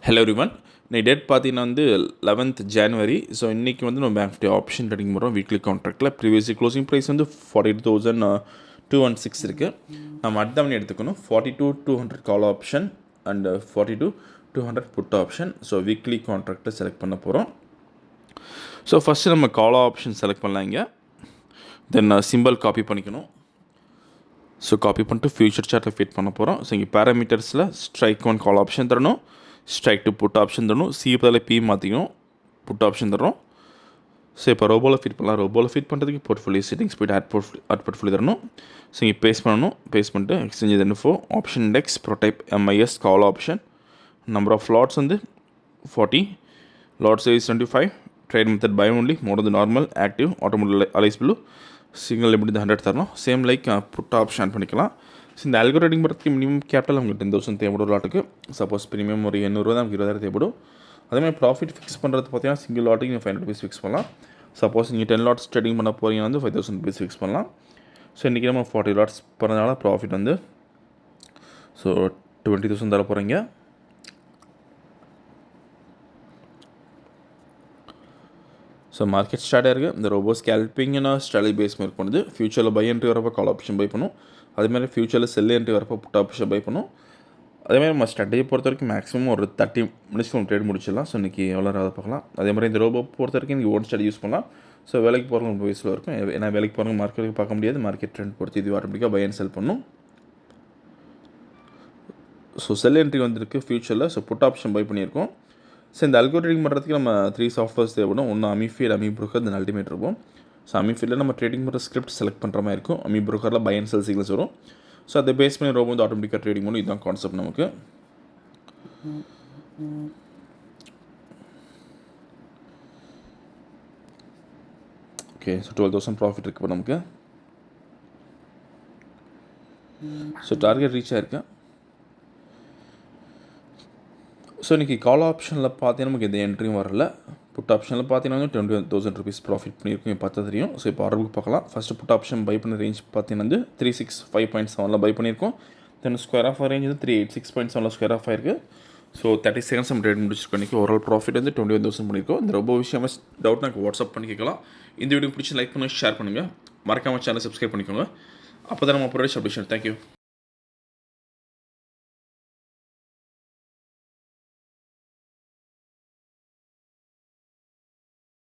Hello everyone. இன்னைக்கு date பார்த்தீங்கன்னா வந்து 11th January. ஸோ இன்றைக்கி வந்து நம்ம பேங்க் நிஃப்டி ஆப்ஷன் ட்ரேடிங் பண்ணுறோம். வீக்லி கான்ட்ராக்டில் ப்ரீவியஸ் க்ளோசிங் ப்ரைஸ் வந்து 42,216 இருக்குது. நம்ம அட்தான் எடுத்துக்கணும் 42,200 call option and 42,200 put option. So weekly கான்ட்ராக்டை செலக்ட் பண்ண போகிறோம். ஸோ ஃபஸ்ட்டு நம்ம கால் ஆப்ஷன் செலக்ட் பண்ணலாம். இங்கே தென் சிம்பிள் காப்பி பண்ணிக்கணும். ஸோ காப்பி பண்ணிட்டு ஃபியூச்சர் சார்ட்டில் ஃபிட் பண்ண போகிறோம். ஸோ இங்கே பேராமீட்டர்ஸில் ஸ்ட்ரைக் 1 கால் ஆப்ஷன் தரணும், ஸ்ட்ரைக் 2 புட் ஆப்ஷன் தரணும், சி பதில் பி மாற்றிக்கணும், புட் ஆப்ஷன் தரணும். ஸோ இப்போ ரோபோவில் ஃபிட் பண்ணலாம். ரோபோவில் ஃபிட் பண்ணுறதுக்கு போர்ட்ஃபோலியோ செட்டிங்ஸ் போய்ட்டு ஆட் போர்ட்ஃபோலியோ தரணும். ஸோ இங்கே பேஸ்ட் பண்ணணும். பேஸ்ட் பண்ணிட்டு எக்ஸ்சேஞ்ச் இன்ஃபோ ஆப்ஷன் இண்டெக்ஸ் ப்ரோடைப் MIS call option. Number of lots வந்து 40, lot size 25, trade method buy only, mode வந்து normal, active, automatic Alice Blue, single limit 100 தரணும். Same like put option add பண்ணிக்கலாம். So இந்த algorithm பண்ணுறதுக்கு minimum capital உங்களுக்கு 10,000 தேவைப்படும் லாட்டுக்கு. Suppose premium ஒரு 800 தான், நமக்கு 20,000 தேவைப்படும். அதேமாதிரி ப்ராஃபிட் ஃபிக்ஸ் பண்ணுறது பார்த்தீங்கன்னா சிங்கிள் லாட்டுக்கு நீங்கள் 500 rupees ஃபிக்ஸ் பண்ணலாம். சப்போஸ் நீங்கள் 10 லாட்ஸ் ட்ரேடிங் பண்ண போகிறீங்கன்னா வந்து 5,000 rupees ஃபிக்ஸ் பண்ணலாம். ஸோ இன்றைக்கி நம்ம 40 லாட்ஸ் பண்ணதுனால ப்ராஃபிட் வந்து 20,000 தர போகிறீங்க. ஸோ மார்க்கெட் ஸ்டார்ட் ஆயிருக்கு. இந்த ரோபோ ஸ்கேல்பிங்னா ஸ்ட்ராட்டஜி பேஸ் மேக் பண்ணுது. ஃபியூச்சரில் பை என்ட்ரி வரப்போ கால் ஆப்ஷன் பை பண்ணும். அதேமாதிரி ஃபியூச்சரில் செல் என்ட்ரி வரப்போ புட் ஆப்ஷன் பை பண்ணும். அதேமாதிரி நம்ம ஸ்ட்ராட்டஜியை பொறுத்த வரைக்கும் மேக்ஸிமம் ஒரு 30 minutes நம்ம ட்ரேட் முடிச்சிடலாம். ஸோ இன்றைக்கி எவ்வளோ அதை பார்க்கலாம். அதேமாதிரி இந்த ரோபோ பொறுத்த வரைக்கும் இன்றைக்கி ஓன் ஸ்ட்ராட்டஜி யூஸ் பண்ணலாம். ஸோ வேலைக்கு போகிறவங்க ரொம்ப வயசில் இருக்கும். ஏன்னா வேலைக்கு போகிறவங்க மார்க்கெட்டுக்கு பார்க்க முடியாது. மார்க்கெட் ட்ரெண்ட் பொறுத்து இது ஆட்டோமேட்டிக்காக பை அண்ட் செல் பண்ணும். ஸோ செல் என்ட்ரி வந்திருக்கு ஃபியூச்சரில். ஸோ புட் ஆப்ஷன் பை பண்ணியிருக்கோம். ஸோ இந்த அல்கோரிதம் பண்ணுறதுக்கு நம்ம 3 சாஃப்ட்வேர்ஸ் தேவைப்படும். ஒன்று அமிஃபீட், அமி ப்ரோக்கர், தென் அல்டிமேட் இருக்கும். ஸோ அமிஃபீல்டில் நம்ம ட்ரேடிங் பண்ணுற ஸ்கிரிப்ட் செலக்ட் பண்ணுற மாதிரி இருக்கும். அமி ப்ரோக்கரில் பை அண்ட் செல் சிக்னல்ஸ் வரும். ஸோ அதை பேஸ் பண்ணி ரோபோ வந்து ஆட்டோமேட்டிக்காக ட்ரேடிங் பண்ணும். இதுதான் கான்செப்ட் நமக்கு. ஓகே, ஸோ 12,000 ப்ராஃபிட் இருக்குது இப்போ நமக்கு. ஸோ டார்கெட் ரீச் ஆயிருக்கு. ஸோ இன்றைக்கி கால் ஆப்ஷனில் பார்த்தீங்கன்னா நமக்கு எந்த என்ட்ரியும் வரல. புட் ஆப்ஷனில் பார்த்தீங்கன்னா 21,000 rupees ப்ராஃபிட் பண்ணியிருக்கோம். பார்த்தா தெரியும். ஸோ இப்போ ஆர்டர் புக் பார்க்கலாம். ஃபஸ்ட்டு புட் ஆப்ஷன் பை பண்ண ரேஞ்ச் பார்த்தீங்கன்னா வந்து 365.7 பை பண்ணியிருக்கோம். தென் ஸ்கொயர் ஆஃப் ரேஞ்ச் வந்து 386.7 ஸ்கொயர் ஆஃப் ஆயிருக்கு. ஸோ 30 seconds நம்ம ட்ரேட் முடிச்சிருக்கோம். இன்றைக்கி ஓவரால் ப்ராஃபிட் வந்து 21,000 பண்ணியிருக்கோம். இந்த ரொம்ப விஷயம் டவுட் எனக்கு வாட்ஸ்அப் பண்ணி கேட்கலாம். இந்த வீடியோ பிடிச்சி லைக் பண்ணுங்கள், ஷேர் பண்ணுங்கள். மறக்காமல் சேனல் சப்ஸ்கிரைப் பண்ணிக்கோங்க. அப்போ தான் நம்ம ப்ரொடக்ஷன் அப்டேஷன். தேங்க்யூ.